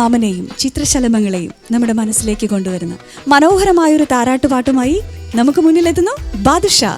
മാമനെയും ചിത്രശലഭങ്ങളെയും നമ്മുടെ മനസ്സിലേക്ക് കൊണ്ടുവരുന്ന മനോഹരമായൊരു താരാട്ടുപാട്ടുമായി നമുക്ക് മുന്നിലെത്തുന്നു ബാദുഷാ.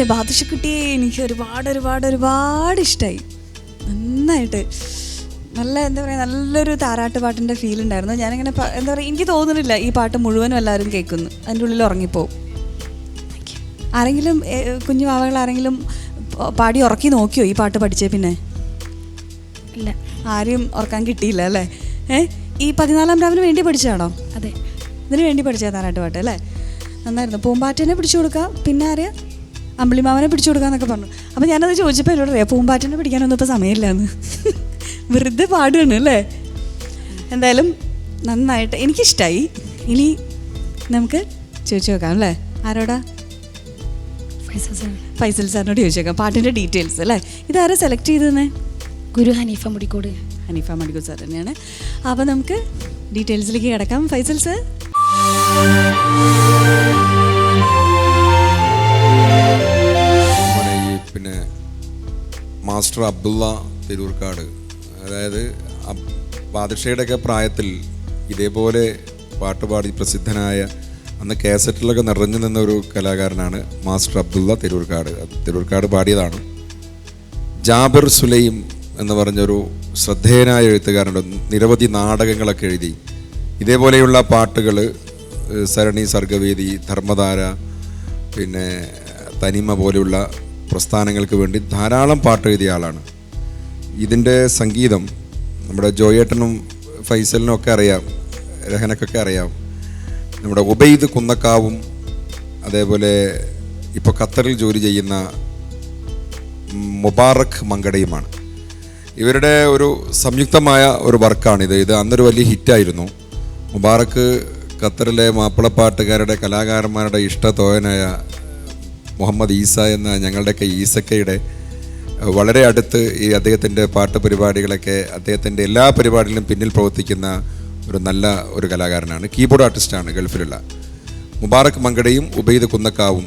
എൻ്റെ ബാദുഷക്കുട്ടിയെ എനിക്ക് ഒരുപാട് ഇഷ്ടമായി. നന്നായിട്ട് നല്ല എന്താ പറയുക, നല്ലൊരു താരാട്ട് പാട്ടിൻ്റെ ഫീൽ ഉണ്ടായിരുന്നു. ഞാനിങ്ങനെ എന്താ പറയുക, എനിക്ക് തോന്നുന്നില്ല ഈ പാട്ട് മുഴുവനും എല്ലാവരും കേൾക്കുന്നു, അതിൻ്റെ ഉള്ളിൽ ഉറങ്ങിപ്പോവും. ആരെങ്കിലും കുഞ്ഞു വാവകൾ ആരെങ്കിലും പാടി ഉറക്കി നോക്കിയോ ഈ പാട്ട് പഠിച്ചേ? പിന്നെ ഇല്ല, ആരും ഉറക്കാൻ കിട്ടിയില്ല അല്ലേ? ഈ 14-ാം രാവിന് വേണ്ടി പഠിച്ചതാണോ? അതെ, ഇതിന് വേണ്ടി പഠിച്ച താരാട്ട് പാട്ട് അല്ലേ? നന്നായിരുന്നു. പൂമ്പാറ്റനെ പിടിച്ചു കൊടുക്കുക, പിന്നെ അറിയാം അമ്പിളിമാവനെ പിടിച്ചു കൊടുക്കുക എന്നൊക്കെ പറഞ്ഞു. അപ്പോൾ ഞാനത് ചോദിച്ചപ്പോൾ എന്നോട് അറിയാം പൂമ്പാറ്റനെ പിടിക്കാനൊന്നും ഇപ്പോൾ സമയമില്ല എന്ന്. വെറുതെ പാടുകയാണ് അല്ലേ? എന്തായാലും നന്നായിട്ട് എനിക്കിഷ്ടമായി. ഇനി നമുക്ക് ചോദിച്ചു നോക്കാം അല്ലേ? ആരോടാ? ഫൈസൽ സാറിനോട് ചോദിച്ചേക്കാം പാട്ടിൻ്റെ ഡീറ്റെയിൽസ് അല്ലേ. ഇതാരാ സെലക്ട് ചെയ്തതെന്ന്? ഗുരു ഹനീഫ മുടിക്കോട്. ഹനീഫ മുടിക്കോട് സാർ തന്നെയാണ്. അപ്പോൾ നമുക്ക് ഡീറ്റെയിൽസിലേക്ക് കിടക്കാം. ഫൈസൽ സാർ, പിന്നെ മാസ്റ്റർ അബ്ദുള്ള തിരൂർക്കാട്, അതായത് ബാദുഷയുടെയൊക്കെ പ്രായത്തിൽ ഇതേപോലെ പാട്ടുപാടി പ്രസിദ്ധനായ, അന്ന് കാസറ്റിലൊക്കെ നിറഞ്ഞു നിന്ന ഒരു കലാകാരനാണ് മാസ്റ്റർ അബ്ദുള്ള തിരൂർക്കാട് പാടിയതാണ്. ജാബിർ സുലൈം എന്ന് പറഞ്ഞൊരു ശ്രദ്ധേയനായ എഴുത്തുകാരനുണ്ട്. നിരവധി നാടകങ്ങളൊക്കെ എഴുതി. ഇതേപോലെയുള്ള പാട്ടുകൾ സരണി, സർഗവേദി, ധർമ്മധാര, പിന്നെ തനിമ പോലെയുള്ള പ്രസ്ഥാനങ്ങൾക്ക് വേണ്ടി ധാരാളം പാട്ട് എഴുതിയ ആളാണ്. ഇതിൻ്റെ സംഗീതം നമ്മുടെ ജോയേട്ടനും ഫൈസലിനും ഒക്കെ അറിയാം, രഹനക്കൊക്കെ അറിയാം. നമ്മുടെ ഉബൈദ് കുന്നക്കാവും, അതേപോലെ ഇപ്പോൾ ഖത്തറിൽ ജോലി ചെയ്യുന്ന മുബാറക് മങ്കടയുമാണ്. ഇവരുടെ ഒരു സംയുക്തമായ ഒരു വർക്കാണിത്. ഇത് അന്നൊരു വലിയ ഹിറ്റായിരുന്നു. മുബാറക്ക് ഖത്തറിലെ മാപ്പിളപ്പാട്ടുകാരുടെ കലാകാരന്മാരുടെ ഇഷ്ടത്തോയനായ മുഹമ്മദ് ഈസ എന്ന ഞങ്ങളുടെയൊക്കെ ഈസക്കയുടെ വളരെ അടുത്ത് ഈ അദ്ദേഹത്തിൻ്റെ പാട്ട് പരിപാടികളൊക്കെ, അദ്ദേഹത്തിൻ്റെ എല്ലാ പരിപാടികളിലും പിന്നിൽ പ്രവർത്തിക്കുന്ന ഒരു നല്ല ഒരു കലാകാരനാണ്. കീബോർഡ് ആർട്ടിസ്റ്റാണ് ഗൾഫിലുള്ള. മുബാറക് മങ്കടയും ഉബൈദ് കുന്നക്കാവും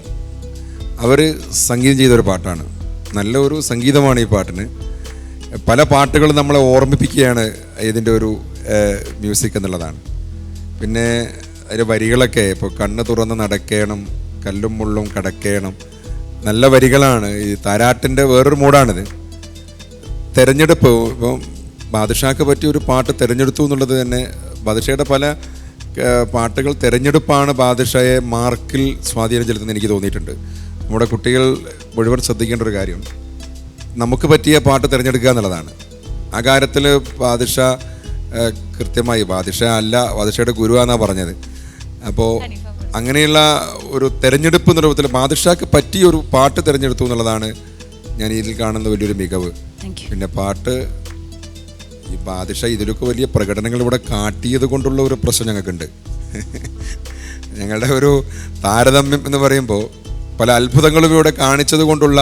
അവർ സംഗീതം ചെയ്തൊരു പാട്ടാണ്. നല്ല ഒരു സംഗീതമാണ് ഈ പാട്ടിന്. പല പാട്ടുകളും നമ്മളെ ഓർമ്മിപ്പിക്കുകയാണ് ഇതിൻ്റെ ഒരു മ്യൂസിക് എന്നുള്ളതാണ്. പിന്നെ അതിൻ്റെ വരികളൊക്കെ ഇപ്പോൾ കണ്ണ് തുറന്ന് നടക്കണം, കല്ലും മുള്ളും കടക്കണം, നല്ല വരികളാണ്. ഈ താരാട്ടിൻ്റെ വേറൊരു മൂടാണിത്. തെരഞ്ഞെടുപ്പ്, ഇപ്പം ബാദുഷാക്ക് പറ്റിയ ഒരു പാട്ട് തിരഞ്ഞെടുത്തു എന്നുള്ളത് തന്നെ, ബാദുഷയുടെ പല പാട്ടുകൾ തിരഞ്ഞെടുപ്പാണ് ബാദുഷയെ മാർക്കിൽ സ്വാധീനം ചെലുത്തുന്നത് എനിക്ക് തോന്നിയിട്ടുണ്ട്. നമ്മുടെ കുട്ടികൾ മുഴുവൻ ശ്രദ്ധിക്കേണ്ട ഒരു കാര്യം നമുക്ക് പറ്റിയ പാട്ട് തിരഞ്ഞെടുക്കുക എന്നുള്ളതാണ്. ആ കാര്യത്തിൽ ബാദുഷ കൃത്യമായി, ബാദുഷ അല്ല ബാദുഷയുടെ ഗുരുവാന്നാണ് പറഞ്ഞത്. അപ്പോൾ അങ്ങനെയുള്ള ഒരു തിരഞ്ഞെടുപ്പ് രൂപത്തിൽ ബാദുഷാക്ക് പറ്റിയൊരു പാട്ട് തിരഞ്ഞെടുത്തു എന്നുള്ളതാണ് ഞാൻ ഇതിൽ കാണുന്ന വലിയൊരു മികവ്. പിന്നെ പാട്ട് ഈ ബാദുഷ ഇതിലൊക്കെ വലിയ പ്രകടനങ്ങൾ ഇവിടെ കാട്ടിയത് കൊണ്ടുള്ള ഒരു പ്രശ്നം ഞങ്ങൾക്കുണ്ട്. ഞങ്ങളുടെ ഒരു താരതമ്യം എന്ന് പറയുമ്പോൾ പല അത്ഭുതങ്ങളും ഇവിടെ കാണിച്ചത് കൊണ്ടുള്ള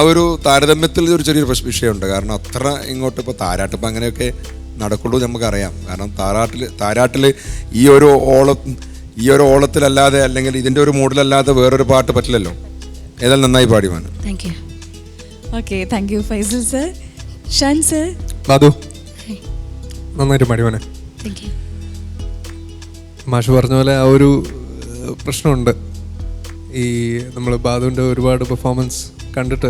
ഒരു താരതമ്യത്തിൽ ഒരു ചെറിയൊരു വിഷയമുണ്ട്. കാരണം അത്ര ഇങ്ങോട്ട് ഇപ്പോൾ താരാട്ടിപ്പോൾ അങ്ങനെയൊക്കെ നടക്കുള്ളൂ നമുക്കറിയാം. കാരണം താരാട്ടിൽ ഈ ഒരു ഓളത്തിലല്ലാതെ, അല്ലെങ്കിൽ ഇതിൻ്റെ ഒരു മൂഡിലല്ലാതെ വേറൊരു പാട്ട് പറ്റില്ലല്ലോ. ഏതായാലും നന്നായി പാടി മോനെ. Okay, thank you Faisal sir. Shan sir. Badu നന്നായിട്ട് പാടി മോനെ. മാഷ് പറഞ്ഞ പോലെ ആ ഒരു പ്രശ്നമുണ്ട്. ഈ നമ്മൾ ബാദുവിൻ്റെ ഒരുപാട് പെർഫോമൻസ് കണ്ടിട്ട്,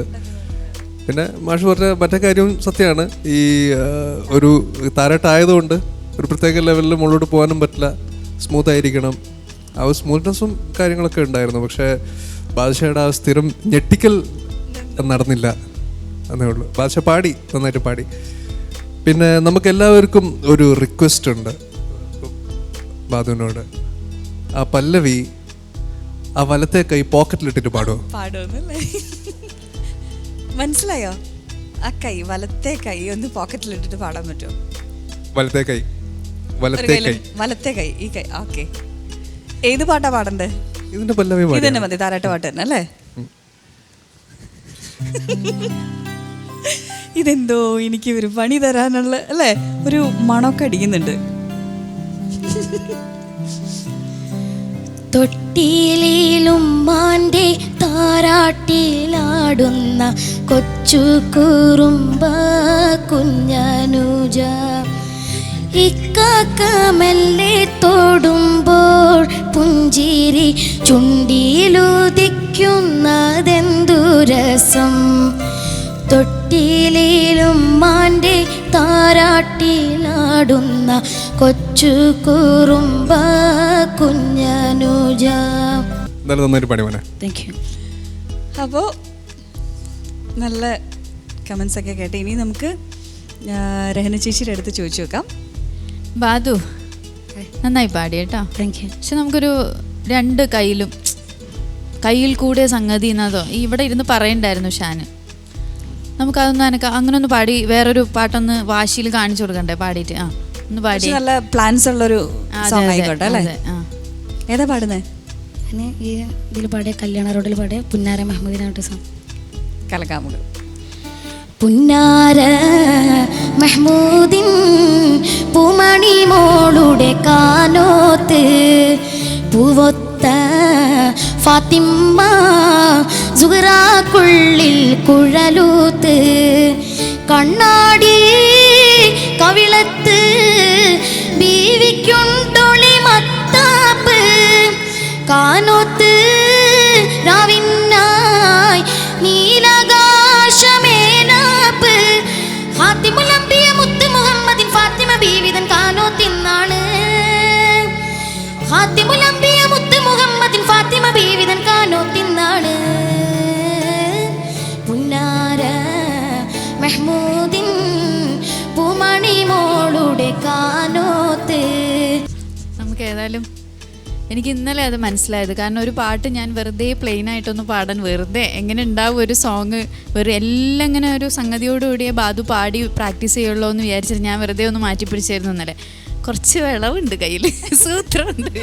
പിന്നെ മാഷ് പറഞ്ഞ മറ്റേ കാര്യം സത്യമാണ്. ഈ ഒരു താരാട്ടായതുകൊണ്ട് ഒരു പ്രത്യേക ലെവലിൽ മുകളിലോട്ട് പോകാനും പറ്റില്ല, സ്മൂത്ത് ആയിരിക്കണം. ആ ഒരു സ്മൂത്ത്നെസ്സും കാര്യങ്ങളൊക്കെ ഉണ്ടായിരുന്നു. പക്ഷേ ബാദുഷയുടെ ആ സ്ഥിരം ഞെട്ടിക്കൽ നടന്നില്ല എന്നേ ഉള്ളൂ. ബാദുഷ പാടി, നന്നായിട്ട് പാടി. പിന്നെ നമുക്കെല്ലാവർക്കും ഒരു റിക്വസ്റ്റ് ഉണ്ട് ബാദുവിനോട്. ആ പല്ലവി ആ വലത്തെ കൈ പോക്കറ്റിലിട്ടിട്ട് പാടുമെന്നല്ലേ? മനസ്സിലായോ? ആ കൈ, വലത്തെ കൈ ഒന്ന് പോക്കറ്റിലിട്ടിട്ട് പാടാൻ പറ്റുമോ? വലത്തെ കൈ, ഈ കൈ. ഓക്കെ, ഏത് പാട്ടാ പാടണ്ടേ? ഇതിന്റെ പല്ലവി ഇത് തന്നെ മതി, താരാട്ട് പാട്ട് തന്നെ അല്ലേ? ഇതെന്തോ എനിക്ക് ഒരു പണി തരാനുള്ള അല്ലേ ഒരു മണമൊക്കെ അടിക്കുന്നുണ്ട്. തൊട്ടിയിലുമ്മാൻ്റെ താരാട്ടിലാടുന്ന കൊച്ചു കുറുമ്പ കുഞ്ഞനുജ, ഇക്കാക്കമെല്ലെ തൊടുമ്പോൾ പുഞ്ചിരി ചുണ്ടിലുദിക്ക കുടിക്കുന്നതെന്തു രസം, തൊട്ടിലും മാൻ്റെ താരാട്ടിലാടുന്ന കൊച്ചു കുറുമ്പ കുഞ്ഞനുജ. എന്തായാലും നന്നായിട്ട് പാടി മോനെ. Thank you. അപ്പോൾ നല്ല കമൻസ് ഒക്കെ കേട്ട് ഇനി നമുക്ക് രഹന ചേച്ചിയുടെ അടുത്ത് ചോദിച്ചു നോക്കാം. ബാദു നന്നായി പാടി കേട്ടോ. Thank you. പക്ഷെ നമുക്കൊരു രണ്ട് കയ്യിൽ കൂടിയ സംഗതി എന്നതോ ഇവിടെ ഇരുന്ന് പറയണ്ടായിരുന്നു ഷാന്. നമുക്കതൊന്ന് അങ്ങനൊന്ന് പാടി വേറൊരു പാട്ടൊന്ന് വാശിയിൽ കാണിച്ചു കൊടുക്കണ്ടേ പാടിയിട്ട്? ആ ഒന്ന് പാടി. നല്ല പ്ലാൻസ് ഉള്ളൊരു സോങ് ആയിക്കോട്ടെ അല്ലേ? ഏതാ പാടുന്നേ? ഞാൻ ഈ ഇതിൽ പാടിയ കല്യാണ റോഡിൽ പാടിയ പുന്നാര മെഹമ്മൂദിനായിട്ട് സോങ്. കലക്കാമുക. പുന്നാര മെഹ്മൂദിൻ പൂമണി മോളുടെ കാനോത്ത് പൂവൊത്ത ഫാത്തിമ്മ സുഹറാക്കുള്ളിൽ കുഴലൂത്ത് കണ്ണാടി കവിളത്ത് ബീവിക്കുണ്ടൊളി മത്താപ്പ് കാനോത്ത് രാവിനായി നീലാകാശമേനാപ്പ് ഹാത്തിമുലംബിയ മുത്ത് മുഹമ്മദിൻ ഫാത്തിമ ബീവിതൻ കാനോത്തിന്നാണ്. ഹാത്തിമുലംബിയ മുത്ത് മുഹമ്മദിൻ ഫാത്തിമ ബീവിതൻ കാനോത്തിന്നാണ്. പുന്നാര മെഹ്മൂദിൻ പൂമണി മോളുടെ കാനോത്ത്. നമുക്ക് ഏതായാലും എനിക്ക് ഇന്നലെ അത് മനസ്സിലായത്. കാരണം ഒരു പാട്ട് ഞാൻ വെറുതെ പ്ലെയിൻ ആയിട്ടൊന്ന് പാടാൻ വെറുതെ എങ്ങനെ ഉണ്ടാവും ഒരു സോങ് എല്ലാം ഇങ്ങനെ ഒരു സംഗതിയോടുകൂടിയേ ബാദു പാടി പ്രാക്ടീസ് ചെയ്യുള്ളൂ എന്ന് വിചാരിച്ചിട്ട് ഞാൻ വെറുതെ ഒന്ന് മാറ്റി പിടിച്ചായിരുന്നു ഇന്നലെ. കുറച്ച് വിളവുണ്ട് കയ്യിൽ, സൂത്രമുണ്ട്.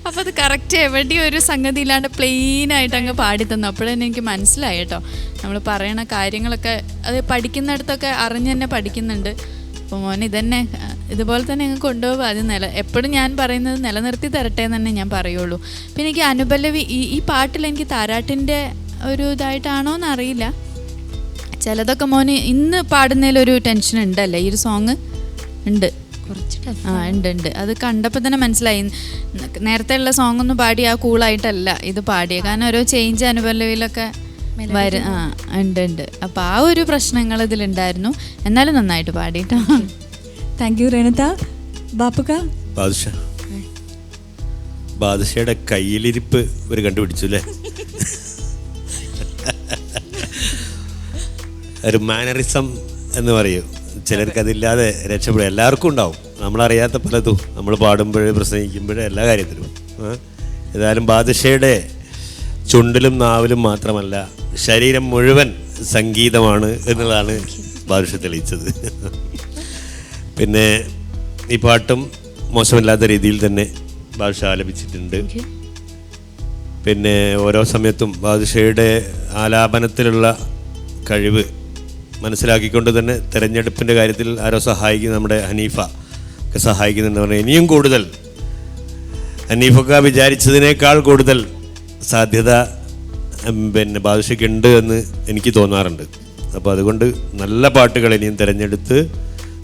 അപ്പോൾ അത് കറക്റ്റ് എവിടെയും ഒരു സംഗതി ഇല്ലാണ്ട് പ്ലെയിനായിട്ട് അങ്ങ് പാടി തന്നു. അപ്പോഴതന്നെ എനിക്ക് മനസ്സിലായി കേട്ടോ, നമ്മൾ പറയണ കാര്യങ്ങളൊക്കെ അത് പഠിക്കുന്നിടത്തൊക്കെ അറിഞ്ഞ് തന്നെ പഠിക്കുന്നുണ്ട്. അപ്പോൾ മോൻ ഇതന്നെ ഇതുപോലെ തന്നെ അങ്ങ് കൊണ്ടുപോകുക. അത് എപ്പോഴും ഞാൻ പറയുന്നത് നിലനിർത്തി തരട്ടെ എന്ന് തന്നെ ഞാൻ പറയുള്ളൂ. പിന്നെ എനിക്ക് അനുപല്ലവി ഈ പാട്ടിൽ എനിക്ക് താരാട്ടിൻ്റെ ഒരു ഇതായിട്ടാണോ എന്നറിയില്ല, ചിലതൊക്കെ മോന് ഇന്ന് പാടുന്നതിലൊരു ടെൻഷൻ ഉണ്ടല്ലേ? ഈ ഒരു സോങ് ഉണ്ട് ഉണ്ട്. അത് കണ്ടപ്പോൾ തന്നെ മനസ്സിലായി. നേരത്തെ ഉള്ള സോങ് ഒന്നും പാടി ആ കൂളായിട്ടല്ല ഇത് പാടിയത്. കാരണം ഓരോ ചേഞ്ച് അനുപല്ലവിയിലൊക്കെ വരും. ഉണ്ട്. അപ്പോൾ ആ ഒരു പ്രശ്നങ്ങൾ ഇതിലുണ്ടായിരുന്നു. എന്നാലും നന്നായിട്ട് പാടിട്ടോ. Thank you രേണുത. ബാപ്പുക്ക. ബാദുഷയുടെ കയ്യിലിരിപ്പ് ഒരു കണ്ടുപിടിച്ചു അല്ലേ? ഒരു മാനറിസം എന്ന് പറയും, ചിലർക്ക് അതില്ലാതെ രക്ഷപ്പെടും. എല്ലാവർക്കും ഉണ്ടാവും, നമ്മളറിയാത്ത പലതും നമ്മൾ പാടുമ്പോഴേ പ്രസംഗിക്കുമ്പോഴേ എല്ലാ കാര്യത്തിലും. ഏതായാലും ബാദുഷയുടെ ചുണ്ടിലും നാവിലും മാത്രമല്ല ശരീരം മുഴുവൻ സംഗീതമാണ് എന്നുള്ളതാണ് ബാദുഷ തെളിയിച്ചത്. പിന്നെ ഈ പാട്ടും മോശമില്ലാത്ത രീതിയിൽ തന്നെ ബാദുഷ ആലപിച്ചിട്ടുണ്ട്. പിന്നെ ഓരോ സമയത്തും ബാദുഷയുടെ ആലാപനത്തിലുള്ള കഴിവ് മനസ്സിലാക്കിക്കൊണ്ട് തന്നെ തിരഞ്ഞെടുപ്പിൻ്റെ കാര്യത്തിൽ ആരോ സഹായിക്കും, നമ്മുടെ ഹനീഫ ഒക്കെ സഹായിക്കുന്നുണ്ട്. പറഞ്ഞാൽ ഇനിയും കൂടുതൽ ഹനീഫക്ക വിചാരിച്ചതിനേക്കാൾ കൂടുതൽ സാധ്യത പിന്നെ ബാദുഷയ്ക്കുണ്ട് എന്ന് എനിക്ക് തോന്നാറുണ്ട്. അപ്പോൾ അതുകൊണ്ട് നല്ല പാട്ടുകൾ ഇനിയും തിരഞ്ഞെടുത്ത്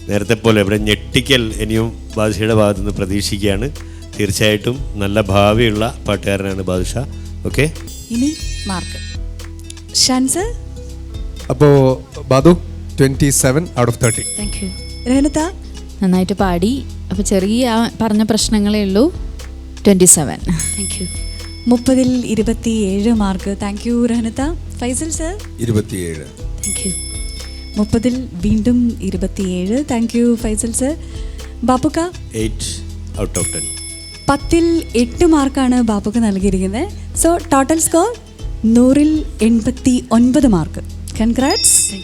നേരത്തെ പോലെ ഇവിടെ ഞെട്ടിക്കൽ ഇനിയും ബാദുഷയുടെ ഭാഗത്തു നിന്ന് പ്രതീക്ഷിക്കുകയാണ്. തീർച്ചയായിട്ടും നല്ല ഭാവിയുള്ള പാട്ടുകാരനാണ് ബാദുഷ. ഓക്കെ, ഇനി മാർക്ക് ഷാൻസർ. അപ്പോൾ Badu 27 out of 30. Thank you. Renutha. നന്നായിട്ട് പാടി. അപ്പോൾ ചെറിയ പറഞ്ഞ പ്രശ്നങ്ങളേ ഉള്ളൂ. 27. Thank you. 30-ൽ 27 mark. Thank you Rehanath. Faisal sir. 27. Thank you. 30-ൽ വീണ്ടും 27. Thank you Faisal sir. Bappukka. 8 out of 10. 10-ൽ 8 മാർക്കാണ് ബാപ്പുക്ക് നൽകിയിരിക്കുന്നത്. സോ ടോട്ടൽ സ്കോർ 100-ൽ 89 മാർക്ക്. കൺഗ്രാറ്റ്സ്.